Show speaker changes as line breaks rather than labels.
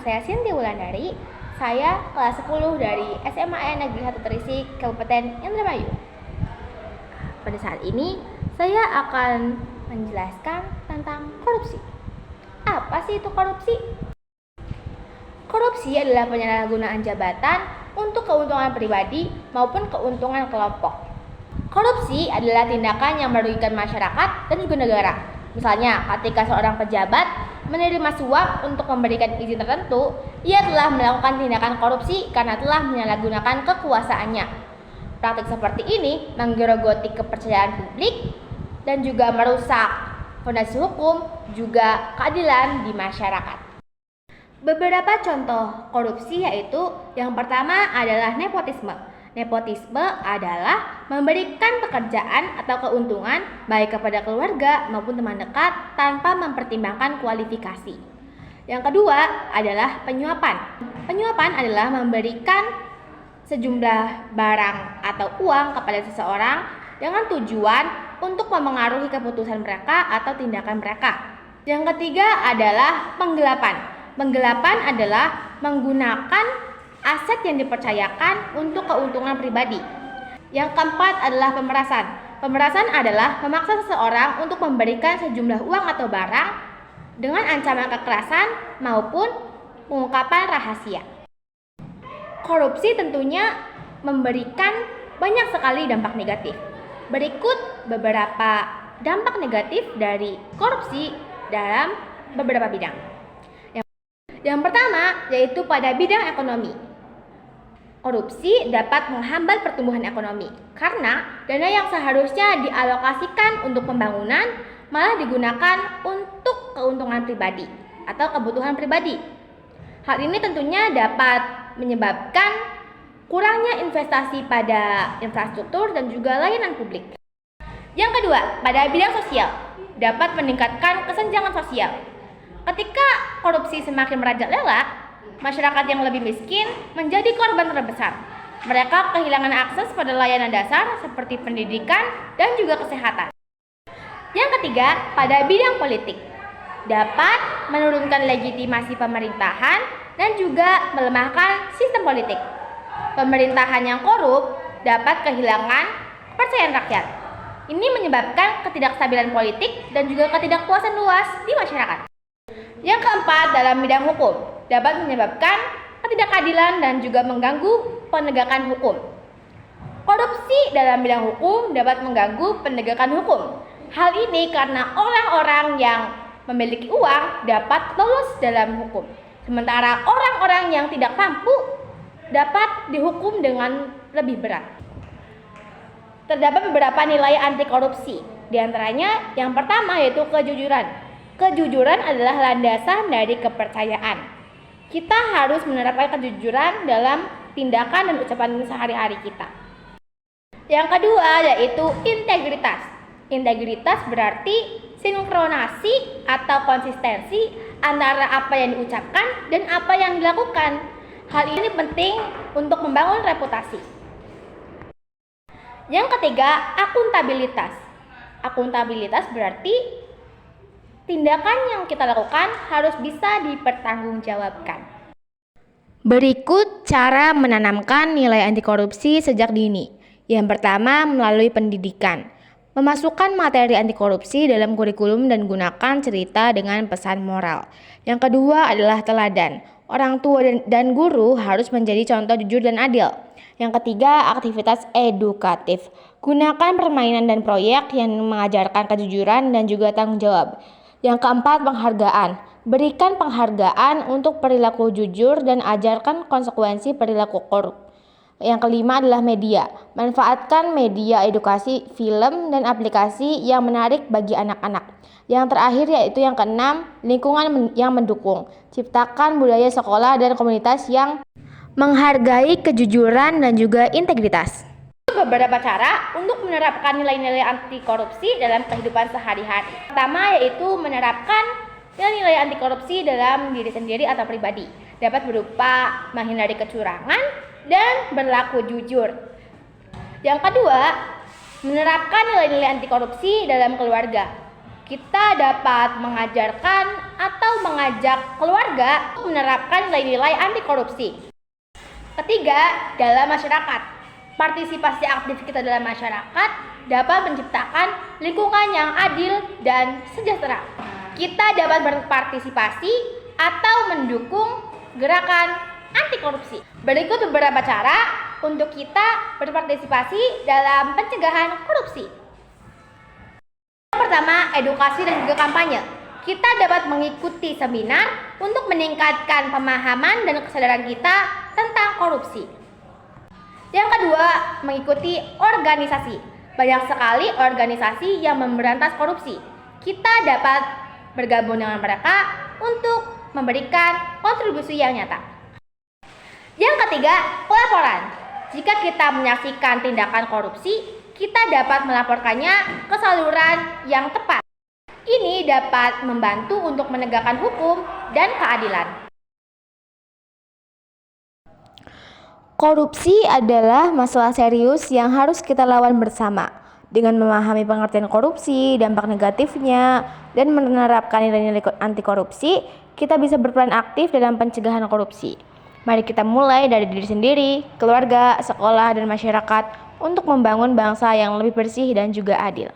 saya Sinti Wulandari. Saya kelas 10 dari SMA Negeri 1 Terisik, Kabupaten Indramayu. Pada saat ini, saya akan menjelaskan tentang korupsi. Apa sih itu korupsi? Korupsi adalah penyalahgunaan jabatan untuk keuntungan pribadi maupun keuntungan kelompok. Korupsi adalah tindakan yang merugikan masyarakat dan juga negara. Misalnya, ketika seorang pejabat menerima suap untuk memberikan izin tertentu, ia telah melakukan tindakan korupsi karena telah menyalahgunakan kekuasaannya. Praktik seperti ini menggerogoti kepercayaan publik dan juga merusak fondasi hukum juga keadilan di masyarakat. Beberapa contoh korupsi yaitu yang pertama adalah nepotisme. Nepotisme adalah memberikan pekerjaan atau keuntungan baik kepada keluarga maupun teman dekat tanpa mempertimbangkan kualifikasi. Yang kedua adalah penyuapan. Penyuapan adalah memberikan sejumlah barang atau uang kepada seseorang dengan tujuan untuk memengaruhi keputusan mereka atau tindakan mereka. Yang ketiga adalah penggelapan. Penggelapan adalah menggunakan aset yang dipercayakan untuk keuntungan pribadi. Yang keempat adalah pemerasan. Pemerasan adalah memaksa seseorang untuk memberikan sejumlah uang atau barang dengan ancaman kekerasan maupun pengungkapan rahasia. Korupsi tentunya memberikan banyak sekali dampak negatif. Berikut beberapa dampak negatif dari korupsi dalam beberapa bidang. Yang pertama yaitu pada bidang ekonomi. Korupsi dapat menghambat pertumbuhan ekonomi karena dana yang seharusnya dialokasikan untuk pembangunan malah digunakan untuk keuntungan pribadi atau kebutuhan pribadi. Hal ini tentunya dapat menyebabkan kurangnya investasi pada infrastruktur dan juga layanan publik. Yang kedua, pada bidang sosial dapat meningkatkan kesenjangan sosial. Ketika korupsi semakin merajalela, masyarakat yang lebih miskin menjadi korban terbesar. Mereka kehilangan akses pada layanan dasar seperti pendidikan dan juga kesehatan. Yang ketiga, pada bidang politik dapat menurunkan legitimasi pemerintahan dan juga melemahkan sistem politik. Pemerintahan yang korup dapat kehilangan kepercayaan rakyat. Ini menyebabkan ketidakstabilan politik dan juga ketidakpuasan luas di masyarakat. Yang keempat, dalam bidang hukum dapat menyebabkan ketidakadilan dan juga mengganggu penegakan hukum. Korupsi dalam bidang hukum dapat mengganggu penegakan hukum. Hal ini karena orang-orang yang memiliki uang dapat lolos dalam hukum, sementara orang-orang yang tidak mampu dapat dihukum dengan lebih berat. Terdapat beberapa nilai anti korupsi, di antaranya yang pertama yaitu kejujuran. Kejujuran adalah landasan dari kepercayaan. Kita harus menerapkan kejujuran dalam tindakan dan ucapan sehari-hari kita. Yang kedua yaitu integritas. Integritas berarti sinkronasi atau konsistensi antara apa yang diucapkan dan apa yang dilakukan. Hal ini penting untuk membangun reputasi. Yang ketiga, akuntabilitas. Akuntabilitas berarti tindakan yang kita lakukan harus bisa dipertanggungjawabkan. Berikut cara menanamkan nilai anti korupsi sejak dini. Yang pertama, melalui pendidikan. Memasukkan materi anti korupsi dalam kurikulum dan gunakan cerita dengan pesan moral. Yang kedua adalah teladan. Orang tua dan guru harus menjadi contoh jujur dan adil. Yang ketiga, aktivitas edukatif. Gunakan permainan dan proyek yang mengajarkan kejujuran dan juga tanggung jawab. Yang keempat, penghargaan. Berikan penghargaan untuk perilaku jujur dan ajarkan konsekuensi perilaku korup. Yang kelima adalah media. Manfaatkan media edukasi, film, dan aplikasi yang menarik bagi anak-anak. Yang terakhir yaitu yang keenam, lingkungan yang mendukung. Ciptakan budaya sekolah dan komunitas yang menghargai kejujuran dan juga integritas. Beberapa cara untuk menerapkan nilai-nilai anti korupsi dalam kehidupan sehari-hari. Pertama yaitu menerapkan nilai-nilai anti korupsi dalam diri sendiri atau pribadi. Dapat berupa menghindari kecurangan dan berlaku jujur. Yang kedua, menerapkan nilai-nilai anti korupsi dalam keluarga. Kita dapat mengajarkan atau mengajak keluarga untuk menerapkan nilai-nilai anti korupsi. Ketiga, dalam masyarakat. Partisipasi aktif kita dalam masyarakat dapat menciptakan lingkungan yang adil dan sejahtera. Kita dapat berpartisipasi atau mendukung gerakan anti korupsi. Berikut beberapa cara untuk kita berpartisipasi dalam pencegahan korupsi. Yang pertama, edukasi dan juga kampanye. Kita dapat mengikuti seminar untuk meningkatkan pemahaman dan kesadaran kita tentang korupsi. Yang kedua, mengikuti organisasi. Banyak sekali organisasi yang memberantas korupsi. Kita dapat bergabung dengan mereka untuk memberikan kontribusi yang nyata. Yang ketiga, pelaporan. Jika kita menyaksikan tindakan korupsi, kita dapat melaporkannya ke saluran yang tepat. Ini dapat membantu untuk menegakkan hukum dan keadilan. Korupsi adalah masalah serius yang harus kita lawan bersama. Dengan memahami pengertian korupsi, dampak negatifnya, dan menerapkan nilai-nilai anti korupsi, kita bisa berperan aktif dalam pencegahan korupsi. Mari kita mulai dari diri sendiri, keluarga, sekolah, dan masyarakat untuk membangun bangsa yang lebih bersih dan juga adil.